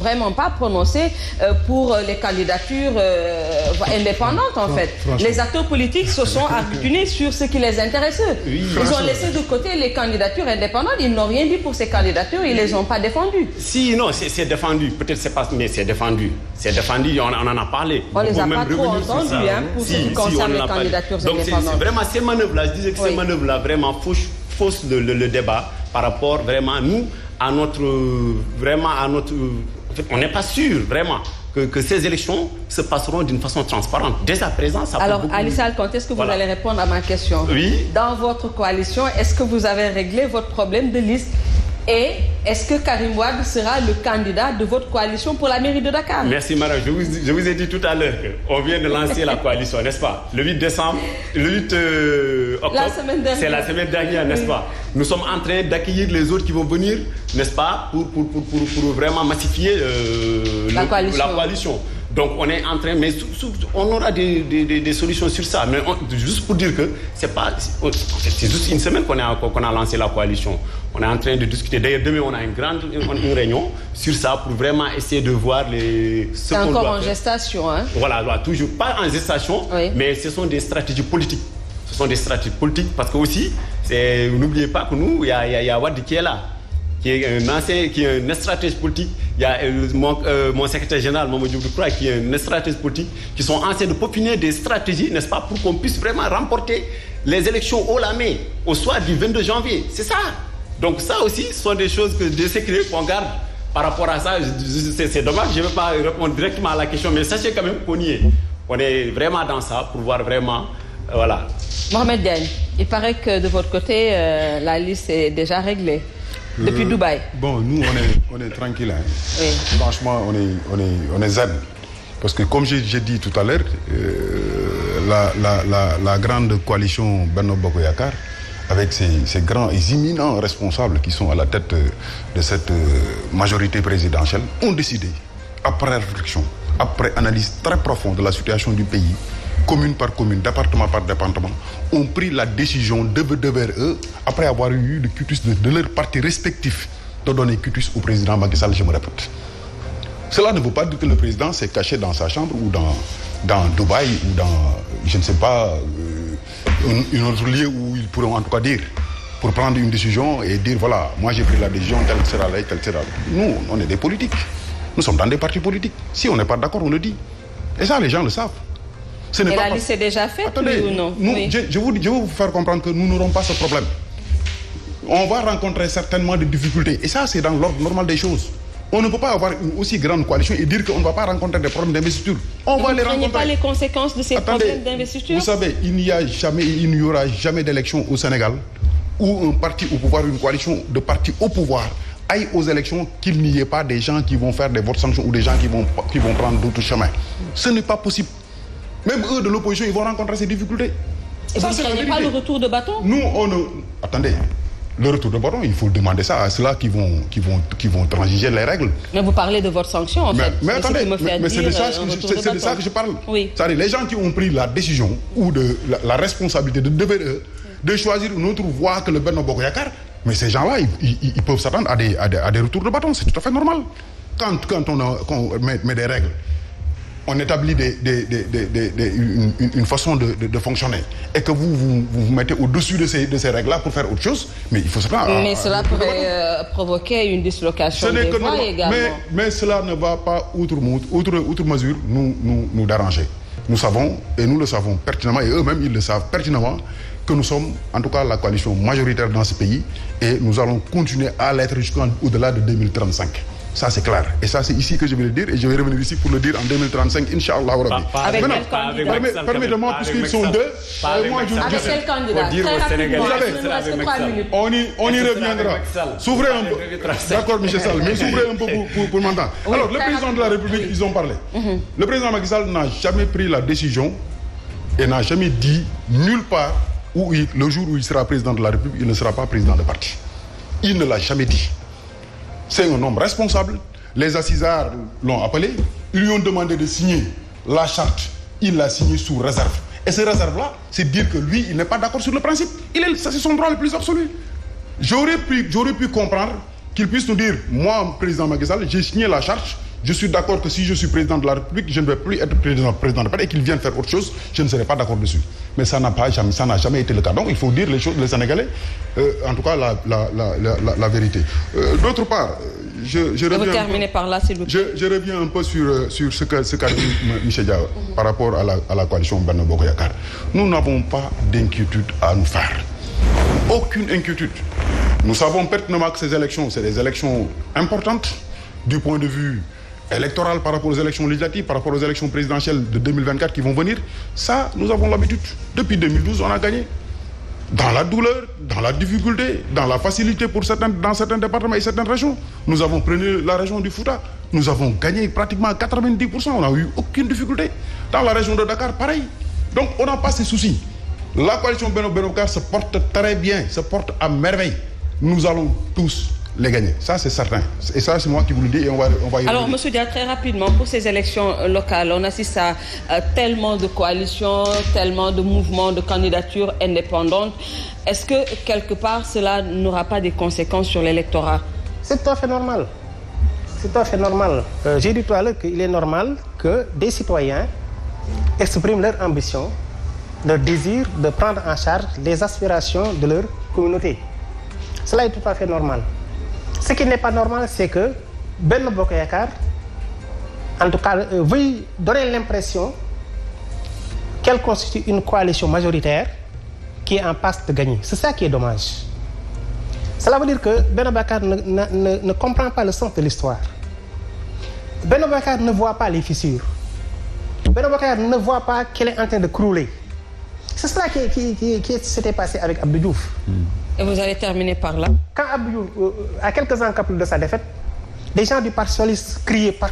Vraiment pas prononcé pour les candidatures indépendantes en fait. Les acteurs politiques se sont accoutumés sur ce qui les intéresse. Oui, ils ont laissé de côté les candidatures indépendantes. Ils n'ont rien dit pour ces candidatures. Ils les ont pas défendues. Si, non, c'est défendu. Peut-être c'est pas, mais c'est défendu. C'est défendu. On en a parlé. On les a pas trop entendus pour ce qui concerne les candidatures indépendantes. Donc vraiment ces manœuvres-là, je disais que ces manœuvres-là vraiment faussent le débat par rapport vraiment nous à notre en fait, on n'est pas sûr vraiment que ces élections se passeront d'une façon transparente. Dès à présent, ça. Alors, Alissa Alconte, est-ce que vous allez répondre à ma question? Oui. Dans votre coalition, est-ce que vous avez réglé votre problème de liste? Et est-ce que Karim Wade sera le candidat de votre coalition pour la mairie de Dakar? Merci Mara. Je vous ai dit tout à l'heure qu'on vient de lancer la coalition, n'est-ce pas? Le 8 décembre, le 8 octobre, c'est la semaine dernière, n'est-ce pas? Nous sommes en train d'accueillir les autres qui vont venir, n'est-ce pas, pour vraiment massifier la coalition. Donc on est en train, mais on aura des solutions sur ça. Mais juste pour dire que c'est juste une semaine qu'on a lancé la coalition. On est en train de discuter. D'ailleurs, demain, on a une réunion sur ça pour vraiment essayer de voir c'est encore en gestation, hein? Voilà, toujours pas en gestation, mais ce sont des stratégies politiques. Ce sont des stratégies politiques parce que aussi, n'oubliez pas que nous, il y a Wade qui est là, qui est un stratège politique. Il y a mon secrétaire général, Mamadou Diouf, qui est un stratège politique, qui sont en train de peaufiner des stratégies, n'est-ce pas, pour qu'on puisse vraiment remporter les élections haut la main au soir du 22 janvier. C'est ça. Donc ça aussi, ce sont des choses, des secrets qu'on garde par rapport à ça. C'est dommage, je ne vais pas répondre directement à la question, mais sachez quand même qu'on y est. On est vraiment dans ça pour voir vraiment, voilà. Mohamed Diagne, il paraît que de votre côté, la liste est déjà réglée. Depuis Dubaï. Bon, nous, on est tranquille. Hein. Oui. Franchement, on est zen. Parce que comme j'ai dit tout à l'heure, la grande coalition Benno Bokk Yakaar, avec ces grands et imminents responsables qui sont à la tête de cette majorité présidentielle, ont décidé, après réflexion, après analyse très profonde de la situation du pays, commune par commune, département par département, ont pris la décision devers eux, après avoir eu le cutus de leur parti respectif, de donner cutus au président Macky Sall, je me répète. Cela ne veut pas dire que le président s'est caché dans sa chambre ou dans Dubaï ou dans, je ne sais pas, un autre lieu où ils pourront en tout cas dire, pour prendre une décision et dire voilà, moi j'ai pris la décision, telle sera là, telle sera là. Nous, on est des politiques. Nous sommes dans des partis politiques. Si on n'est pas d'accord, on le dit. Et ça, les gens le savent. Et la liste est déjà faite, attendez, oui ou non? Je vais vous faire comprendre que nous n'aurons pas ce problème. On va rencontrer certainement des difficultés. Et ça, c'est dans l'ordre normal des choses. On ne peut pas avoir une aussi grande coalition et dire qu'on ne va pas rencontrer des problèmes d'investiture. On va les rencontrer. Vous ne pas les conséquences de ces problèmes d'investiture? Vous savez, il n'y aura jamais d'élection au Sénégal où un parti au pouvoir, une coalition de partis au pouvoir aille aux élections, qu'il n'y ait pas des gens qui vont faire des votes sanctions ou des gens qui vont prendre d'autres chemins. Ce n'est pas possible. Même eux de l'opposition, ils vont rencontrer ces difficultés. Et vous ne craignez pas le retour de bâton? Nous, attendez. Le retour de bâton, il faut demander ça à ceux-là qui vont transiger les règles. Mais vous parlez de votre sanction, en fait. Mais attendez, c'est de ça que je parle. Oui. C'est-à-dire les gens qui ont pris la décision ou la responsabilité de choisir une autre voie que le Benno Bokk Yakaar, mais ces gens-là, ils peuvent s'attendre à des retours de bâton. C'est tout à fait normal. Quand on met des règles, on établit une façon de fonctionner et que vous mettez au-dessus de ces règles-là pour faire autre chose, mais il faut s'attendre à... Mais cela pourrait provoquer une dislocation des voix également. Mais cela ne va pas, outre mesure, nous déranger. Nous savons, et nous le savons pertinemment, et eux-mêmes ils le savent pertinemment, que nous sommes en tout cas la coalition majoritaire dans ce pays et nous allons continuer à l'être jusqu'au-delà de 2035. Ça c'est clair. Et ça c'est ici que je vais le dire et je vais revenir ici pour le dire en 2035, Inch'Allah. Avec quel candidat? Permettez-moi, puisqu'ils sont deux. Avec quel candidat? Très rapidement, on y reviendra. S'ouvrez un peu. D'accord, Michel Sall, mais s'ouvrez un peu pour m'entendre. Alors, le président de la République, ils ont parlé. Le président Macky Sall n'a jamais pris la décision et n'a jamais dit nulle part où le jour où il sera président de la République, il ne sera pas président de parti. Il ne l'a jamais dit. C'est un homme responsable. Les assises l'ont appelé. Ils lui ont demandé de signer la charte. Il l'a signé sous réserve. Et cette réserve-là, c'est dire que lui, il n'est pas d'accord sur le principe. Ça, c'est son droit le plus absolu. J'aurais pu comprendre qu'il puisse nous dire, moi, président Macky Sall, j'ai signé la charte, Je suis d'accord que si je suis président de la République, je ne vais plus être président de la République et qu'il vienne faire autre chose, je ne serai pas d'accord dessus. Mais ça n'a jamais été le cas. Donc il faut dire les choses, les Sénégalais, en tout cas la vérité. D'autre part, je reviens un peu sur ce qu'a dit M. Dia par rapport à la coalition Benno Bokk Yakaar. Nous n'avons pas d'inquiétude à nous faire. Aucune inquiétude. Nous savons pertinemment que ces élections, c'est des élections importantes du point de vue électoral par rapport aux élections législatives, par rapport aux élections présidentielles de 2024 qui vont venir. Ça, nous avons l'habitude. Depuis 2012, on a gagné. Dans la douleur, dans la difficulté, dans la facilité dans certains départements et certaines régions. Nous avons pris la région du Fouta. Nous avons gagné pratiquement à 90%. On n'a eu aucune difficulté. Dans la région de Dakar, pareil. Donc, on n'a pas ces soucis. La coalition Benno Bokk Yakaar se porte très bien, se porte à merveille. Nous allons tous les gagner. Ça, c'est certain. Et ça, c'est moi qui vous le dis et on va y Alors, revenir. M. Dia, très rapidement, pour ces élections locales, on assiste à tellement de coalitions, tellement de mouvements, de candidatures indépendantes. Est-ce que, quelque part, cela n'aura pas des conséquences sur l'électorat? C'est tout à fait normal. C'est tout à fait normal. J'ai dit tout à l'heure qu'il est normal que des citoyens expriment leur ambition, leur désir de prendre en charge les aspirations de leur communauté. Cela est tout à fait normal. Ce qui n'est pas normal, c'est que Benno Bokk Yakaar, en tout cas, veuille donner l'impression qu'elle constitue une coalition majoritaire qui est en passe de gagner. C'est ça qui est dommage. Cela veut dire que Benno Bokk Yakaar ne comprend pas le sens de l'histoire. Benno Bokk Yakaar ne voit pas les fissures. Benno Bokk Yakaar ne voit pas qu'elle est en train de crouler. C'est cela qui s'était passé avec Abdou Diouf. Et vous allez terminer par là. Quand Abdou Diouf, à quelques encablures de sa défaite, des gens du Parti socialiste criaient partout.